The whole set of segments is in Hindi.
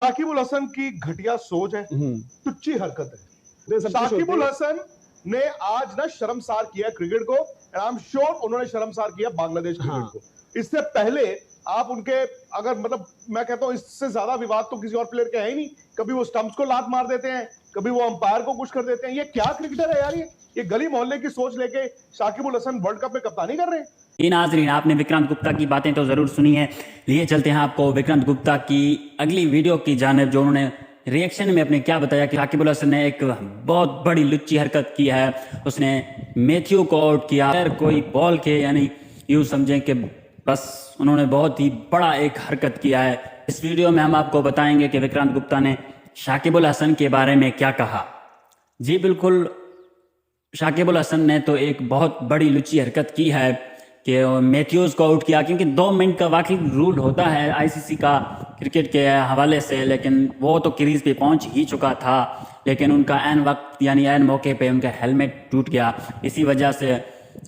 शाकिब उल हसन की घटिया सोच है, टुच्ची हरकत है। शाकिब उल हसन ने आज ना शर्मसार किया क्रिकेट को, एंड आई एम श्योर उन्होंने शर्मसार किया बांग्लादेश क्रिकेट को। इससे पहले आप उनके अगर मतलब मैं कहता हूं इससे ज्यादा विवाद तो किसी और प्लेयर के है ही नहीं। कभी वो स्टंप्स को लात मार देते हैं, कभी वो अंपायर को कुछ कर देते हैं। ये क्या क्रिकेटर है यार, ये गली मोहल्ले की सोच लेके शाकिब उल हसन वर्ल्ड कप में कप्तानी कर रहे हैं। नाज़रीन, आपने विक्रांत गुप्ता की बातें तो ज़रूर सुनी है, लिए चलते हैं आपको विक्रांत गुप्ता की अगली वीडियो की जानिब, जो उन्होंने रिएक्शन में अपने क्या बताया कि शाकिब उल हसन ने एक बहुत बड़ी लुच्ची हरकत की है। उसने मैथ्यू को आउट किया, कोई बॉल के यानी यूँ समझें कि बस उन्होंने बहुत ही बड़ा एक हरकत किया है। इस वीडियो में हम आपको बताएंगे कि विक्रांत गुप्ता ने शाकिब उल हसन के बारे में क्या कहा। जी बिल्कुल, शाकिब उल हसन ने तो एक बहुत बड़ी लुच्ची हरकत की है कि मैथ्यूज़ को आउट किया, क्योंकि 2 मिनट का वाकई रूल होता है आईसीसी का क्रिकेट के हवाले से, लेकिन वो तो क्रीज पे पहुंच ही चुका था, लेकिन उनका ऐन वक्त यानी ऐन मौके पे उनका हेलमेट टूट गया। इसी वजह से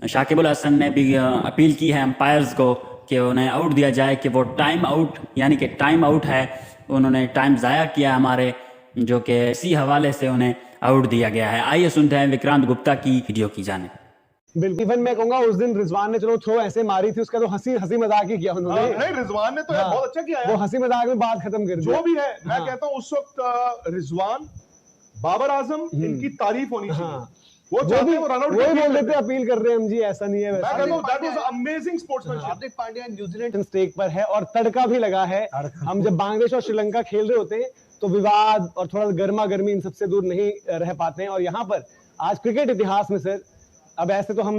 शाकिब उल हसन ने भी अपील की है अंपायर्स को कि उन्हें आउट दिया जाए, कि वो टाइम आउट यानी कि टाइम आउट है, उन्होंने टाइम ज़ाया किया हमारे, जो कि इसी हवाले से उन्हें आउट दिया गया है। आइए सुनते हैं विक्रांत गुप्ता की वीडियो की जाने। बिल्कुल, इवन मैं कहूंगा उस दिन रिजवान ने चलो थ्रो ऐसे मारी थी, उसका तो हंसी मजाक ही किया उन्होंने। नहीं, रिजवान ने तो यार बहुत अच्छा किया, वो हंसी मजाक में बात खत्म कर दी। जो भी है मैं कहता हूं उस वक्त रिजवान, बाबर आजम, इनकी तारीफ होनी चाहिए। वो चाहते हैं वो रन आउट वही बोल देते, अपील कर रहे हैं हम जी, ऐसा नहीं है। मैं कहता हूं that was amazing sportsmanship. Hardik Pandya New Zealand stake पर है और तड़का भी लगा है। हम जब बांग्लादेश और श्रीलंका खेल रहे होते हैं तो विवाद और थोड़ा गर्मा गर्मी इन सबसे दूर नहीं रह पाते हैं। और यहाँ पर आज क्रिकेट इतिहास में सर, अब ऐसे तो हम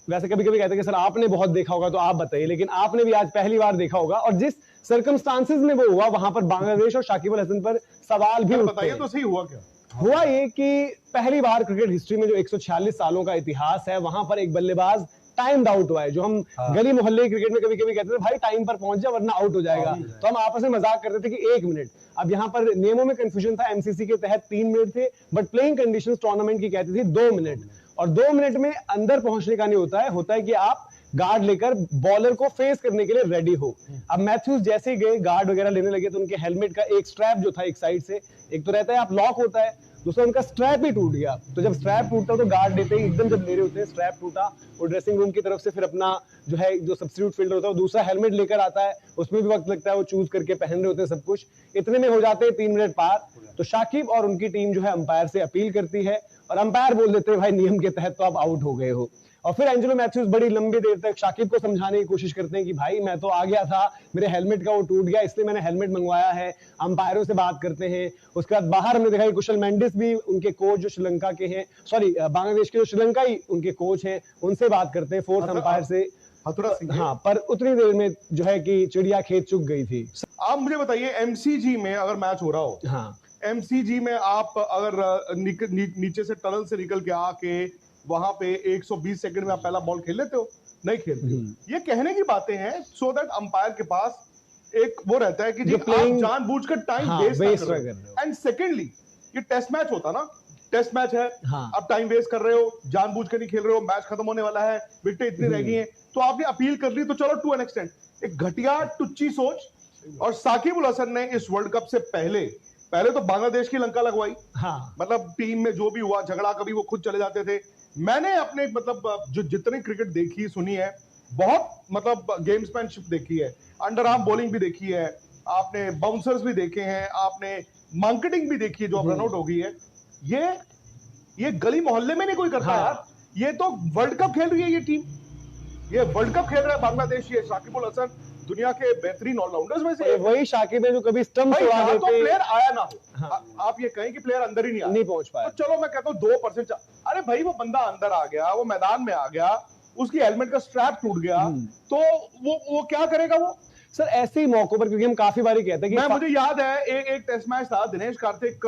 वैसे कभी कभी कहते हैं कि सर आपने बहुत देखा होगा तो आप बताइए, लेकिन आपने भी आज पहली बार देखा होगा, और जिस सर्कमस्टांसेस में वो हुआ वहां पर बांग्लादेश और शाकिब उल हसन पर सवाल भी बताइए तो सही हुआ क्या? हुआ ये कि पहली बार क्रिकेट हिस्ट्री में जो 146 सालों का इतिहास है वहां पर एक बल्लेबाज टाइम आउट हुआ है। जो हम गली मोहल्ले क्रिकेट में कभी कभी कहते थे भाई टाइम पर पहुंच जा वरना आउट हो जाएगा, तो हम आपस में मजाक करते थे कि 1 मिनट। अब यहाँ पर नियमों में कंफ्यूजन था, एमसीसी के तहत 3 मिनट थे, बट प्लेइंग कंडीशंस टूर्नामेंट की कहती थी 2 मिनट। और 2 मिनट में अंदर पहुंचने का नहीं होता है कि आप गार्ड लेकर बॉलर को फेस करने के लिए रेडी हो। अब मैथ्यूज जैसे ही गए गार्ड वगैरह लेने लगे तो उनके हेलमेट का एक स्ट्रैप जो था एक साइड से, एक तो रहता है आप लॉक होता है, दूसरा उनका स्ट्रैप ही टूट गया। तो जब स्ट्रैप टूटता तो गार्ड लेते ही एकदम जब ले रहे होते हैं स्ट्रैप टूटा, वो ड्रेसिंग रूम की तरफ से फिर अपना जो है जो सब्स्टिट्यूट फील्डर होता है वो दूसरा हेलमेट लेकर आता है, उसमें भी वक्त लगता है, वो चूज करके पहन रहे होते हैं सब कुछ। इतने में हो जाते हैं 3 मिनट पार। तो शाकिब और उनकी टीम जो है अंपायर से अपील करती है और अंपायर बोल देते हैं भाई नियम के तहत तो आप आउट हो गए हो। और फिर एंजेलो मैथ्यूज बड़ी लंबी देर तक शाकिब को समझाने की कोशिश करते हैं कि भाई मैं तो आ गया था, मेरे हेलमेट का वो टूट गया इसलिए मैंने हेलमेट मंगवाया है। अंपायरों से बात करते हैं। उसके बाद बाहर हमने देखा कि कुशल मेंडिस भी उनके कोच जो श्रीलंका के हैं, सॉरी बांग्लादेश के जो श्रीलंकाई उनके कोच हैं, उनसे बात करते हैं फोर्थ अंपायर से। हाँ, पर उतनी देर में जो है कि चिड़िया खेत चुग गई थी। आप मुझे बताइए एमसीजी में अगर मैच हो रहा हो, हाँ, एमसीजी में आप अगर नीचे से टनल से निकल के आके वहां पे 120 सेकंड में आप पहला बॉल खेल लेते हो? नहीं खेलते। ये कहने की बातें हैं सो दैट अंपायर के पास एक वो रहता है कि जी आप जानबूझकर टाइम वेस्ट कर रहे हो। एंड सेकेंडली ये टेस्ट मैच होता ना, टेस्ट मैच है, आप टाइम वेस्ट कर रहे हो, जानबूझकर नहीं खेल रहे हो, मैच खत्म होने वाला है, विकेटें इतनी रह गई हैं, तो आपने अपील कर ली तो चलो टू एन एक्सटेंट। एक घटिया टुच्ची सोच। और शाकिब उल हसन ने इस वर्ल्ड कप से पहले तो बांग्लादेश की लंका लगवाई। मतलब टीम में जो भी हुआ झगड़ा, कभी वो खुद चले जाते थे। मैंने अपने मतलब जो जितनी क्रिकेट देखी सुनी है, बहुत मतलब गेम्समैनशिप देखी है, अंडर आर्म बॉलिंग भी देखी है, आपने बाउंसर्स भी देखे हैं, आपने मार्केटिंग भी देखी है जो अब रन आउट हो गई है। ये गली मोहल्ले में नहीं कोई करता यार। ये तो वर्ल्ड कप खेल रही है ये टीम, ये वर्ल्ड कप खेल रहा है बांग्लादेश। ये शाकिब उल हसन दुनिया के बेहतरीन ऑलराउंडर्स में से वही शाकिब है जो कभी स्टंप उड़ा देते, तो प्लेयर आया ना हो। आप ये कहें कि प्लेयर अंदर ही नहीं पहुंच पाया, तो चलो मैं कहता हूँ 2%। अरे भाई वो बंदा अंदर आ गया, वो मैदान में आ गया, उसकी हेलमेट का स्ट्रैप टूट गया, तो वो क्या करेगा वो? सर ऐसे ही मौकों पर, क्योंकि हम काफी बार कहते हैं कि मुझे याद है एक टेस्ट मैच था, दिनेश कार्तिक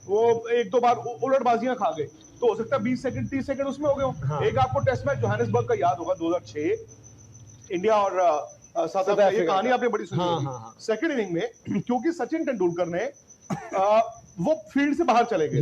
वो 1-2 बार उलटबाजियां खा गए, तो हो सकता है 20 सेकंड 30 सेकंड उसमें हो गए। एक आपको टेस्ट मैच जोहानिसबर्ग का याद होगा 2006 इंडिया और साउथ अफ्रीका, ये कहानी आपने बड़ी सुनी होगी। सेकंड इनिंग में क्योंकि सचिन तेंदुलकर ने वो फील्ड से बाहर चले गए,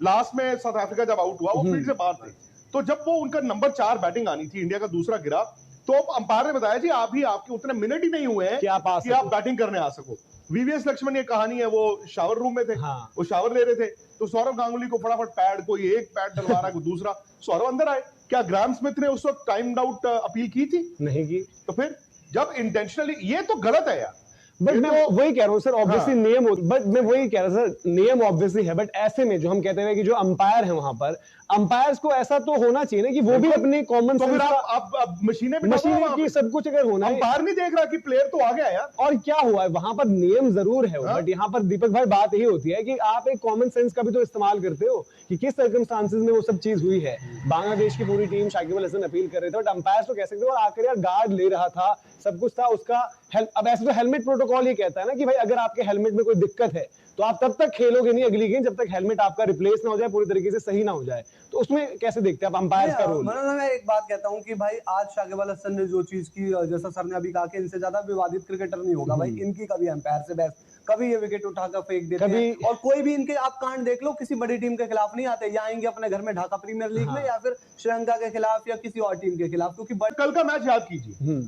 लास्ट में साउथ अफ्रीका जब आउट हुआ वो फील्ड से बाहर थे, तो जब वो उनका नंबर 4 बैटिंग आनी थी, इंडिया का दूसरा गिरा, तो अंपायर ने बताया जी आपके उतने मिनट ही नहीं हुए हैं कि आप बैटिंग करने आ सको। वीवीएस लक्ष्मण, ये कहानी है, वो शावर रूम में थे, हाँ। वो शावर ले रहे थे, तो सौरव गांगुली को फटाफट पैड, कोई एक पैड डलवा रहा है, कोई दूसरा, सौरव अंदर आए। क्या ग्राहम स्मिथ ने उस वक्त टाइम आउट अपील की थी? नहीं की। तो फिर जब इंटेंशनली, ये तो गलत है यार। बट मैं वही कह रहा हूँ सर, ऑब्वियसली हाँ। नियम, बट मैं वही कह रहा हूँ सर, नियम ऑब्वियसली है, बट ऐसे में जो हम कहते हैं कि जो अंपायर है वहां पर, अंपायर्स को ऐसा तो होना चाहिए ना कि वो भी अपने कॉमन तो फिर सेंस आप मशीनें भी मशीन की सब कुछ अगर होना है, अंपायर नहीं देख रहा कि प्लेयर तो आ गया यार। और क्या हुआ है वहां पर, नियम जरूर है, हाँ? बट यहाँ पर दीपक भाई बात यही होती है कि आप एक कॉमन सेंस का भी तो इस्तेमाल करते हो कि किस सर्कमस्टांसेस में वो सब चीज हुई है। बांग्लादेश की पूरी टीम शाकिब अल हसन अपील कर रहे थे, बट अंपायर तो कह सकते हो, और आकर यार गार्ड ले रहा था, सब कुछ था उसका। अब ऐसे तो हेलमेट प्रोटोकॉल ये कहता है ना कि भाई अगर आपके हेलमेट में कोई दिक्कत है तो आप तब तक खेलोगे नहीं अगली गेम, जब तक हेलमेट आपका रिप्लेस ना हो जाए, पूरी तरीके से सही ना हो जाए। तो उसमें कैसे देखते हैं आप अंपायर का रोल? मैं एक बात कहता हूँ कि भाई आज शाकिब अल हसन ने जो चीज की, जैसा सर ने अभी कहा कि इनसे ज्यादा विवादित क्रिकेटर नहीं होगा भाई, इनकी कभी अंपायर से बहस, कभी ये विकेट उठाकर फेंक देते हैं, और कोई भी इनके आप कांड देख लो, किसी बड़ी टीम के खिलाफ नहीं आते, या आएंगे अपने घर में ढाका प्रीमियर लीग में, या फिर श्रीलंका के खिलाफ या किसी और टीम के खिलाफ, क्योंकि कल का मैच याद कीजिए,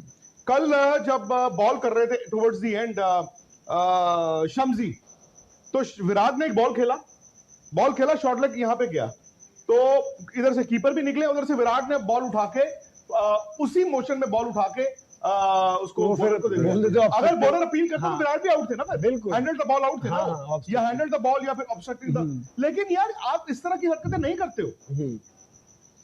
कल जब बॉल कर रहे थे टुवर्ड्स द एंड शम्सी, तो विराट ने एक बॉल खेला, शॉर्ट लेग यहां पे गया, तो इधर से कीपर भी निकले, उधर से विराट ने बॉल उठा के उसी मोशन में बॉल उठा के उसको फिर अगर बॉलर अपील करता तो विराट भी आउट थे ना, बिल्कुल हैंडल द बॉल आउट थे ना, या हैंडल द बॉल या फिर ऑब्स्ट्रक्टिंग द, लेकिन यार आप इस तरह की हरकतें नहीं करते हो,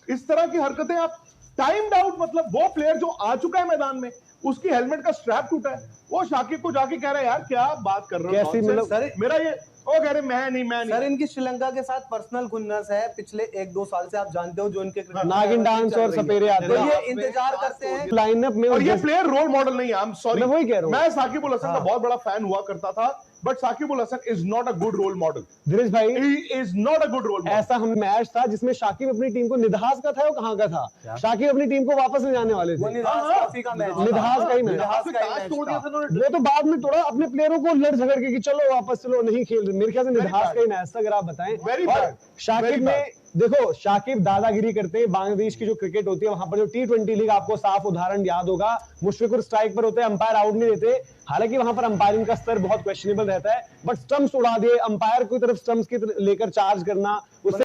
इस तरह की हरकतें आप टाइम्ड आउट, मतलब वो प्लेयर जो आ चुका है मैदान में, उसकी हेलमेट का स्ट्रैप टूटा है, वो शाकिब को जाके कह रहा है यार क्या बात कर रहे हो, कैसी मतलब सर मेरा ये, वो कह रहे मैं नहीं सर, इनकी श्रीलंका के साथ पर्सनल खुन्नस है पिछले 1-2 साल से, आप जानते हो, जो इनके नागिन डांस और सपेरे आते तो हैं, ये इंतजार करते हैं लाइनअप में, और ये प्लेयर रोल मॉडल नहीं है, आई एम सॉरी, मैं वही कह रहा हूँ, मैं साकिब उल हसन का बहुत बड़ा फैन हुआ करता था, but Shakib ul Hasan is not a good role model. Dheeraj भाई, he is not a good role model. ऐसा हम मैच था जिसमें शाकिब अपनी टीम को, निधास का था, वो कहाँ का था, शाकिब अपनी टीम को वापस ले जाने वाले थे, निधास का मैच, निधास का ही मैच, वो तो बाद में थोड़ा अपने प्लेयरों को लड़ झगड़ के कि चलो वापस चलो, नहीं खेल रहे, मेरे ख्याल से निधास का ही मैच था, अगर आप बताएं। और शाकिब ने, देखो शाकिब दादागिरी करते हैं, बांग्लादेश की जो क्रिकेट होती है वहां पर, जो T20 लीग आपको साफ उदाहरण याद होगा, मुशफिकुर स्ट्राइक पर होते हैं, अंपायर आउट नहीं देते, हालांकि वहां पर अंपायरिंग का स्तर बहुत क्वेश्चनेबल रहता है, बट स्टंप्स उड़ा दिए, अंपायर की तरफ स्टंप्स की लेकर चार्ज करना, उससे